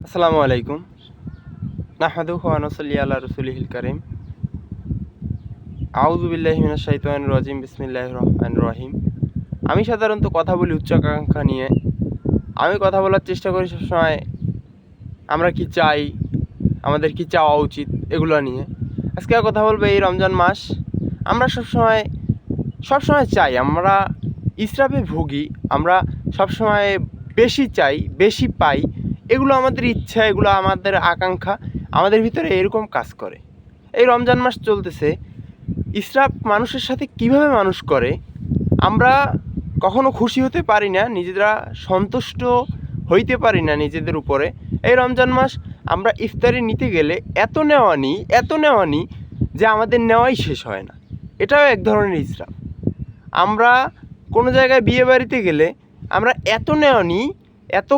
আসসালামু আলাইকুম। নাহমাদুহু ওয়া নুসাল্লি আলা রাসূলিহিল কারীম। আউযু বিল্লাহি মিনাশ শাইতানির রাজিম। বিসমিল্লাহির রহমানির রহিম। আমি সাধারণত কথা বলি উচ্চাকাঙ্ক্ষা নিয়ে। আমি কথা বলার চেষ্টা করি সবসময় আমরা কি চাই, আমাদের কি চাওয়া উচিত এগুলো নিয়ে। আজকে কথা বলবো এই রমজান মাস। আমরা সবসময় চাই, আমরা ইসরাফে ভুগি, আমরা সবসময় বেশি চাই, বেশি পাই। এগুলো আমাদের ইচ্ছা, এগুলো আমাদের আকাঙ্ক্ষা, আমাদের ভিতরে এরকম কাজ করে। এই রমজান মাস চলতেছে, ইসরাফ মানুষের সাথে কিভাবে মানুষ করে, আমরা কখনো খুশি হতে পারি না, নিজেরা সন্তুষ্ট হইতে পারি না নিজেদের উপরে। এই রমজান মাস আমরা ইফতারি নিতে গেলে এত নেওয়া নিই যে আমাদের নেওয়াই শেষ হয় না। এটাও এক ধরনের ইসরাফ। আমরা কোনো জায়গায় বিয়ে বাড়িতে গেলে আমরা এত নেওয়া নিই, এত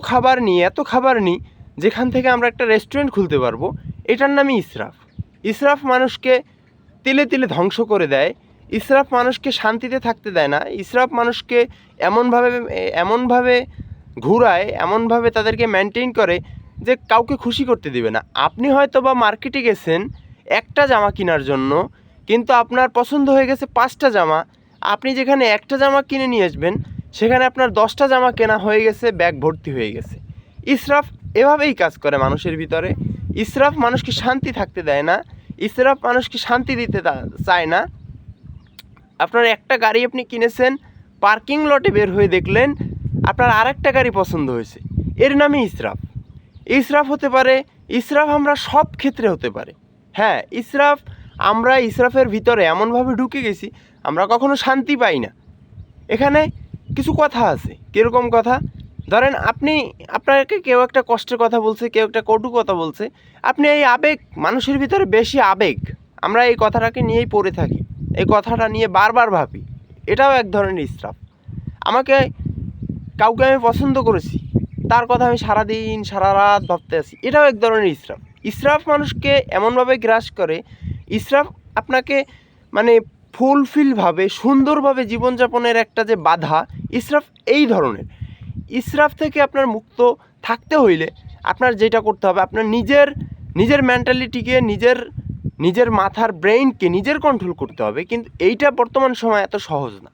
খাবার নিই যেখান থেকে আমরা একটা রেস্টুরেন্ট খুলতে পারবো। এটার নামই ইসরাফ। ইসরাফ মানুষকে তিলে তিলে ধ্বংস করে দেয়। ইসরাফ মানুষকে শান্তিতে থাকতে দেয় না। ইসরাফ মানুষকে এমনভাবে ঘুরায়, এমনভাবে তাদেরকে মেনটেন করে যে কাউকে খুশি করতে দিবে না। আপনি হয়তো বা মার্কেটে গেছেন একটা জামা কেনার জন্য, কিন্তু আপনার পছন্দ হয়ে গেছে 5টা জামা। আপনি যেখানে একটা জামা কিনে নিয়ে আসবেন, সেখানে আপনার 10টা জামা কেনা হয়ে গেছে, ব্যাগ ভর্তি হয়ে গেছে। ইসরাফ এভাবেই কাজ করে মানুষের ভিতরে। ইসরাফ মানুষকে শান্তি থাকতে দেয় না। ইসরাফ মানুষকে শান্তি দিতে চায় না। আপনার একটা গাড়ি আপনি কিনেছেন, পার্কিং লটে বের হয়ে দেখলেন আপনার আরেকটা গাড়ি পছন্দ হয়েছে, এর নামই ইসরাফ। ইসরাফ হতে পারে, ইসরাফ আমরা সব ক্ষেত্রে হতে পারে। হ্যাঁ, আমরা ইসরাফের ভিতরে এমনভাবে ঢুকে গেছি, আমরা কখনো শান্তি পাই না। এখানে কিছু কথা আছে। কীরকম কথা? ধরেন আপনাকে কেউ একটা কষ্টের কথা বলছে, কেউ একটা কটু কথা বলছে, আপনি এই আবেগ, মানুষের ভিতরে বেশি আবেগ, আমরা এই কথাটাকে নিয়েই পড়ে থাকি, এই কথাটা নিয়ে বারবার ভাবি। এটাও এক ধরনের ইসরাফ। কাউকে আমি পছন্দ করেছি, তার কথা আমি সারাদিন সারা রাত ভাবতে আছি, এটাও এক ধরনের ইসরাফ। ইসরাফ মানুষকে এমনভাবে গ্রাস করে, ইসরাফ আপনাকে মানে ফুলফিলভাবে, সুন্দরভাবে জীবনযাপনের একটা যে বাধা, ইসরাফ এই ধরনের। ইসরাফ থেকে আপনার মুক্ত থাকতে হইলে আপনার যেটা করতে হবে, আপনার নিজের মেন্টালিটিকে, নিজের মাথার ব্রেইনকে নিজের কন্ট্রোল করতে হবে। কিন্তু এইটা বর্তমান সময় এত সহজ না।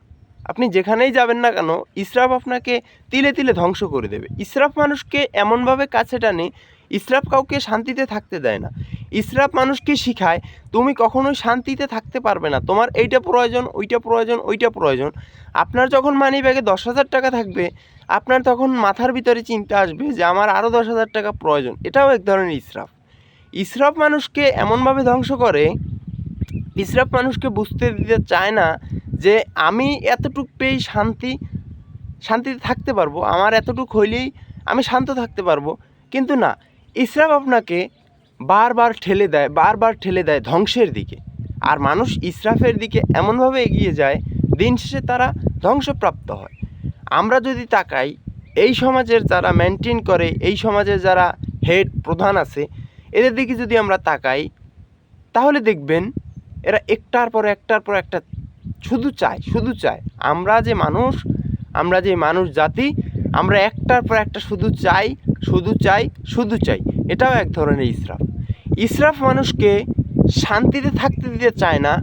আপনি যেখানেই যাবেন না কেন, ইসরাফ আপনাকে তিলে তিলে ধ্বংস করে দেবে। ইসরাফ মানুষকে এমনভাবে কাছে টানে, ইসরাফ কাউকে শান্তিতে থাকতে দেয় না। ইসরাফ মানুষকে শিখায় তুমি কখনোই শান্তিতে থাকতে পারবে না, তোমার এইটা প্রয়োজন, ওইটা প্রয়োজন। আপনার যখন মানি ব্যাগে 10,000 টাকা থাকবে, আপনার তখন মাথার ভিতরে চিন্তা আসবে যে আমার আরও 10,000 টাকা প্রয়োজন। এটাও এক ধরনের ইসরাফ। ইসরাফ মানুষকে এমনভাবে ধ্বংস করে, ইসরাফ মানুষকে বুঝতে দিতে চায় না যে আমি এতটুক পেয়েই শান্তিতে থাকতে পারবো, আমার এতটুক হইলেই আমি শান্ত থাকতে পারবো। কিন্তু না, ইসরাফ আপনাকে বারবার ঠেলে দেয় ধ্বংসের দিকে। আর মানুষ ইসরাফের দিকে এমনভাবে এগিয়ে যায়, দিন শেষে তারা ধ্বংসপ্রাপ্ত হয়। আমরা যদি তাকাই, এই সমাজের যারা মেনটেন করে, এই সমাজের যারা হেড প্রধান আছে, এদের দিকে যদি আমরা তাকাই, তাহলে দেখবেন এরা একটার পর একটা শুধু চায়। আমরা যে মানুষ জাতি, আমরা একটার পর একটা শুধু চাই। এটাও এক ধরনের ইসরাফ। ইসরাফ মানুষকে শান্তিতে থাকতে দিতে চায় না,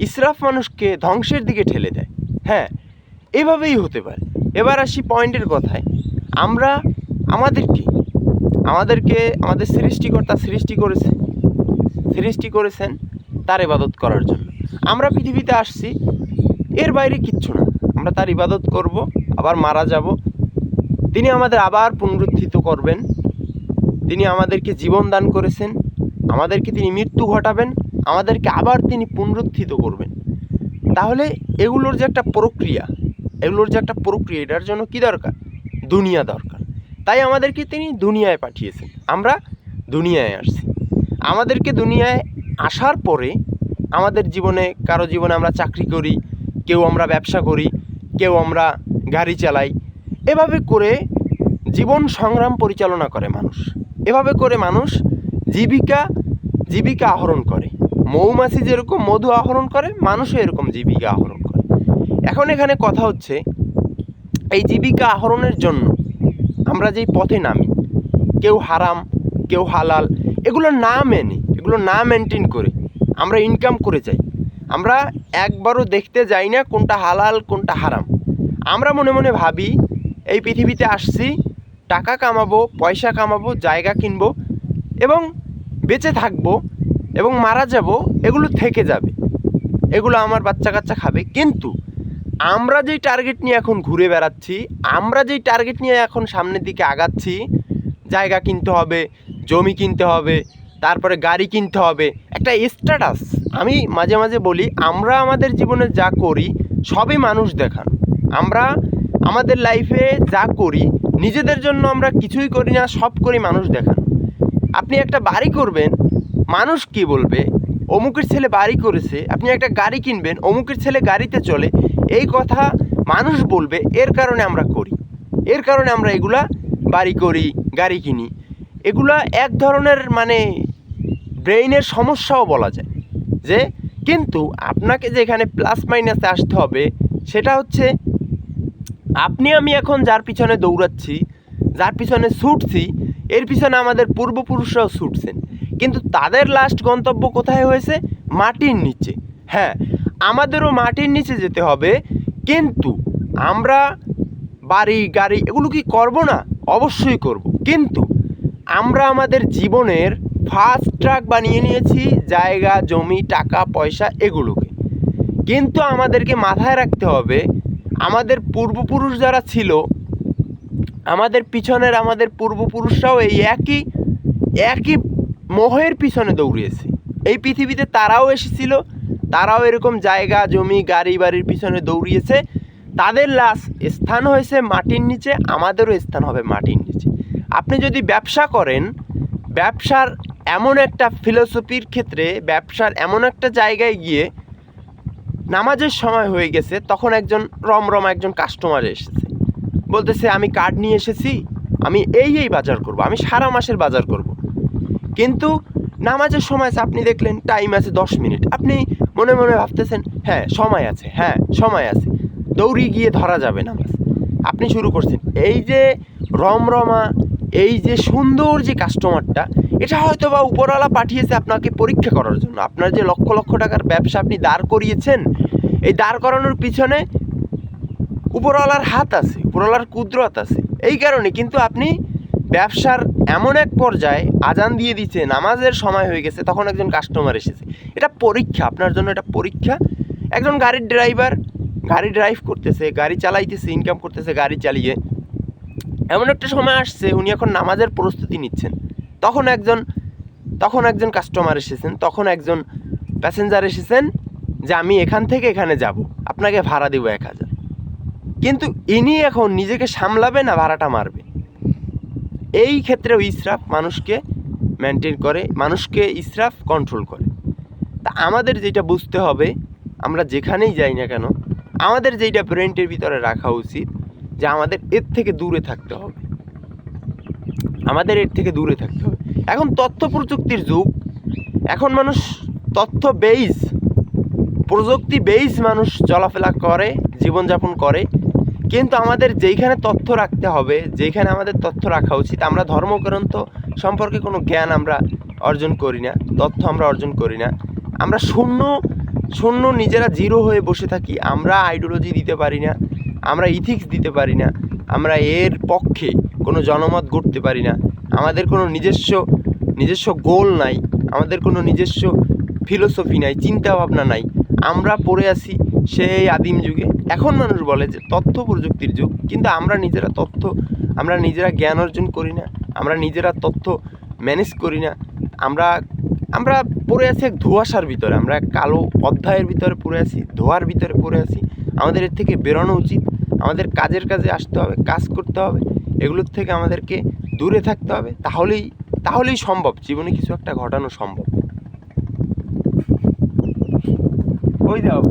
ইসরাফ মানুষকে ধ্বংসের দিকে ঠেলে দেয়। হ্যাঁ, এভাবেই হতে পারে। এবার আসি পয়েন্টের কথায়। আমরা আমাদেরকে আমাদের সৃষ্টিকর্তা সৃষ্টি করেছেন তার ইবাদত করার জন্য। আমরা পৃথিবীতে আসছি, এর বাইরে কিচ্ছু না। আমরা তার ইবাদত করব, আবার মারা যাব, তিনি আমাদের আবার পুনরুত্থিত করবেন। তিনি আমাদেরকে জীবন দান করেছেন, আমাদেরকে তিনি মৃত্যু ঘটাবেন, আমাদেরকে আবার তিনি পুনরুত্থিত করবেন। তাহলে এগুলোর যে একটা প্রক্রিয়া, এটার জন্য কি দরকার? দুনিয়া দরকার। তাই আমাদেরকে তিনি দুনিয়ায় পাঠিয়েছেন, আমরা দুনিয়ায় আসছি। আমাদেরকে দুনিয়ায় আসার পরে আমাদের কারো জীবনে আমরা চাকরি করি, কেউ আমরা ব্যবসা করি, কেউ আমরা গাড়ি চালাই। এভাবে করে জীবন সংগ্রাম পরিচালনা করে মানুষ। এভাবে করে মানুষ জীবিকা আহরণ করে। মৌমাছি যেরকম মধু আহরণ করে, মানুষও এরকম জীবিকা আহরণ করে। এখন এখানে কথা হচ্ছে, এই জীবিকা আহরণের জন্য আমরা যেই পথে নামি, কেউ হারাম, কেউ হালাল, এগুলো না মেনে, এগুলো না মেনটেন করে আমরা ইনকাম করে যাই। আমরা একবারও দেখতে যাই না কোনটা হালাল কোনটা হারাম। আমরা মনে মনে ভাবি এই পৃথিবীতে আসছি টাকা কামাবো, পয়সা কামাবো, জায়গা কিনবো এবং বেঁচে থাকবো এবং মারা যাব, এগুলো থেকে যাবে, এগুলো আমার বাচ্চা কাচ্চা খাবে। কিন্তু আমরা যেই টার্গেট নিয়ে এখন ঘুরে বেড়াচ্ছি, আমরা যেই টার্গেট নিয়ে এখন সামনের দিকে আগাচ্ছি, জায়গা কিনতে হবে, জমি কিনতে হবে, তারপরে গাড়ি কিনতে হবে, একটা স্ট্যাটাস। আমি মাঝে মাঝে বলি আমরা আমাদের জীবনে যা করি সবই মানুষ দেখান। আমরা আমাদের লাইফে যা করি নিজেদের জন্য আমরা কিছুই করি না, সব করি মানুষ দেখান। আপনি একটা বাড়ি করবেন, মানুষ কি বলবে, অমুকের ছেলে বাড়ি করেছে। আপনি একটা গাড়ি কিনবেন, অমুকের ছেলে গাড়িতে চলে, এই কথা মানুষ বলবে। এর কারণে আমরা করি, এর কারণে আমরা এগুলা বাড়ি করি, গাড়ি কিনি। এগুলা এক ধরনের মানে ব্রেইনের সমস্যাও বলা যায় যে। কিন্তু আপনাকে যে এখানে প্লাস মাইনাসে আসতে হবে সেটা হচ্ছে আপনি আমি এখন যার পিছনে দৌড়াচ্ছি, যার পিছনে ছুটছি, এর পিছনে আমাদের পূর্বপুরুষরাও ছুটছেন, কিন্তু তাদের লাস্ট গন্তব্য কোথায় হয়েছে? মাটির নিচে। হ্যাঁ, আমাদেরও মাটির নিচে যেতে হবে, কিন্তু আমরা বাড়ি গাড়ি এগুলো কি করব না? অবশ্যই করব। কিন্তু আমরা আমাদের জীবনের ফার্স্ট ট্রাক বানিয়ে নিয়েছি জায়গা, জমি, টাকা, পয়সা এগুলোকে। কিন্তু আমাদেরকে মাথায় রাখতে হবে আমাদের পূর্বপুরুষ যারা ছিল, আমাদের পিছনের আমাদের পূর্বপুরুষরাও এই একই মোহের পিছনে দৌড়িয়েছে। এই পৃথিবীতে তারাও এসেছিল, তারাও এরকম জায়গা, জমি, গাড়ি, বাড়ির পিছনে দৌড়িয়েছে। তাদের লাশ স্থান হয়েছে মাটির নিচে, আমাদেরও স্থান হবে মাটির নিচে। আপনি যদি ব্যবসা করেন, ব্যবসার এমন একটা ফিলোসফির ক্ষেত্রে, ব্যবসার এমন একটা জায়গায় গিয়ে নামাজের সময় হয়ে গেছে, তখন একজন রমরমা একজন কাস্টমার এসেছে, বলতেছে আমি কার্ড নিয়ে এসেছি, আমি এই বাজার করব, আমি সারা মাসের বাজার করব। কিন্তু নামাজের সময় আছে, আপনি দেখলেন টাইম আছে 10 মিনিট, আপনি মনে মনে ভাবতেছেন হ্যাঁ সময় আছে, হ্যাঁ সময় আছে, দৌড়ি গিয়ে ধরা যাবে নামাজ। আপনি শুরু করছেন। এই যে রমরমা, এই যে সুন্দর যে কাস্টমারটা, এটা হয়তো বা উপরওয়ালা পাঠিয়েছে আপনাকে পরীক্ষা করার জন্য। আপনার যে লক্ষ লক্ষ টাকার ব্যবসা আপনি দাঁড় করিয়েছেন, এই দাঁড় করানোর পিছনে উপরওয়ালার হাত আছে, উপরওয়ালার কুদরত আছে। এই কারণে কিন্তু আপনি ব্যবসার এমন এক পর্যায়ে আজান দিয়ে দিচ্ছে, নামাজের সময় হয়ে গেছে, তখন একজন কাস্টমার এসেছে। এটা পরীক্ষা, আপনার জন্য এটা পরীক্ষা। একজন গাড়ির ড্রাইভার গাড়ি ড্রাইভ করতেছে, গাড়ি চালাইতেছে, ইনকাম করতেছে গাড়ি চালিয়ে। এমন একটা সময় আসছে উনি এখন নামাজের প্রস্তুতি নিচ্ছেন, তখন একজন কাস্টমার এসেছেন, তখন একজন প্যাসেঞ্জার এসেছেন যে আমি এখান থেকে এখানে যাব, আপনাকে ভাড়া দেবো 1000। কিন্তু ইনি এখন নিজেকে সামলাবে না ভাড়াটা মারবে। এই ক্ষেত্রেও ইসরাফ মানুষকে মেনটেন করে, মানুষকে ইসরাফ কন্ট্রোল করে। তা আমাদের যেটা বুঝতে হবে, আমরা যেখানেই যাই না কেন, আমাদের যেটা ব্রেনটের ভিতরে রাখা উচিত যে আমাদের এর থেকে দূরে থাকতে হবে, আমাদের এর থেকে দূরে থাকতে হবে। এখন তথ্য প্রযুক্তির যুগ, এখন মানুষ তথ্য বেইস, প্রযুক্তি বেইস মানুষ চলাফেরা করে, জীবনযাপন করে। কিন্তু আমাদের যেইখানে তথ্য রাখতে হবে, যেইখানে আমাদের তথ্য রাখা উচিত, আমরা ধর্মগ্রন্থ সম্পর্কে কোনো জ্ঞান আমরা অর্জন করি না, তথ্য আমরা অর্জন করি না। আমরা শূন্য নিজেরা জিরো হয়ে বসে থাকি। আমরা আইডিওলজি দিতে পারি না, আমরা ইথিক্স দিতে পারি না, আমরা এর পক্ষে কোনো জনমত গড়তে পারি না। আমাদের কোনো নিজস্ব গোল নাই, আমাদের কোনো নিজস্ব ফিলোসফি নাই, চিন্তা ভাবনা নাই। আমরা পড়ে আছি সেই আদিম যুগে। এখন মানুষ বলে যে তথ্য প্রযুক্তির যুগ, কিন্তু আমরা নিজেরা জ্ঞান অর্জন করি না, আমরা নিজেরা তথ্য ম্যানেজ করি না। আমরা পড়ে আছি এক ধোঁয়াশার ভিতরে, আমরা এক কালো অধ্যায়ের ভিতরে পড়ে আছি, ধোঁয়ার ভিতরে পড়ে আছি। আমাদের এর থেকে বেরোনো উচিত, আমাদের কাজে আসতে হবে, কাজ করতে হবে, এগুলোর থেকে আমাদেরকে দূরে থাকতে হবে। তাহলেই সম্ভব, জীবনে কিছু একটা ঘটানো সম্ভব। ওই যাও।